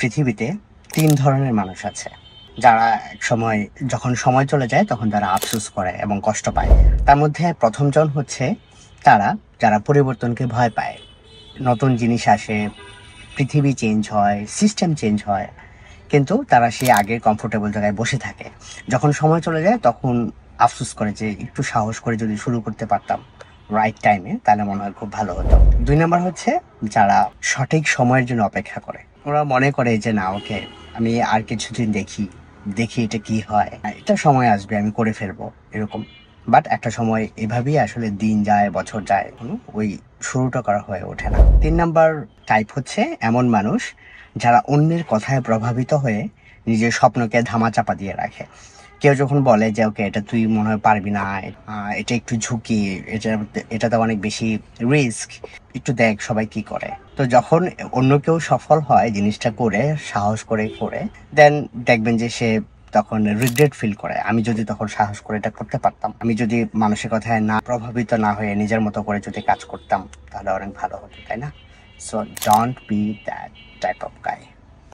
পৃথিবীতে ৩ ধরনের মানুষ আছে যারা একসময় যখন সময় চলে যায় তখন তারা আফসোস করে এবং কষ্ট পায়। তার মধ্যে প্রথম জন হচ্ছে তারা যারা পরিবর্তনকে ভয় পায়। নতুন জিনিস আসে, পৃথিবী চেঞ্জ হয়, সিস্টেম চেঞ্জ হয়, কিন্তু তারা সেই আগের কমফোর্টেবল জায়গায় বসে থাকে। যখন সময় চলে যায় তখন আফসোস করে যে একটু সাহস করে যদি শুরু করতে পারতাম রাইট টাইমে, তাহলে মনে হয় খুব ভালো হতো। ২ নম্বর হচ্ছে যারা সঠিক সময়ের জন্য অপেক্ষা করে। ওরা মনে করে যে না, ওকে, আমি আর কিছুদিন দেখি এটা কি হয়, এটা সময় আসবে, আমি করে ফেলবো এরকম। বাট একটা সময় এভাবেই আসলে দিন যায়, বছর যায়, ওই শুরুটা করা হয়ে ওঠে না। ৩ নাম্বার টাইপ হচ্ছে এমন মানুষ যারা অন্যের কথায় প্রভাবিত হয়ে নিজের স্বপ্নকে ধামাচাপা দিয়ে রাখে। কেউ যখন বলে যে ওকে, এটা তুই মনে হয় পারবি না, এটা একটু ঝুঁকি, এটাতে অনেক বেশি রিস্ক, একটু দেখ সবাই কি করে। তো যখন অন্য কেউ সফল হয় জিনিসটা করে, সাহস করে দেন দেখবেন যে সে তখন রিগ্রেট ফিল করে, আমি যদি তখন সাহস করে এটা করতে পারতাম, আমি যদি মানুষের কথায় না প্রভাবিত না হয়ে নিজের মতো করে যদি কাজ করতাম, তাহলে অনেক ভালো হতো, তাই না? So don't be that type of guy.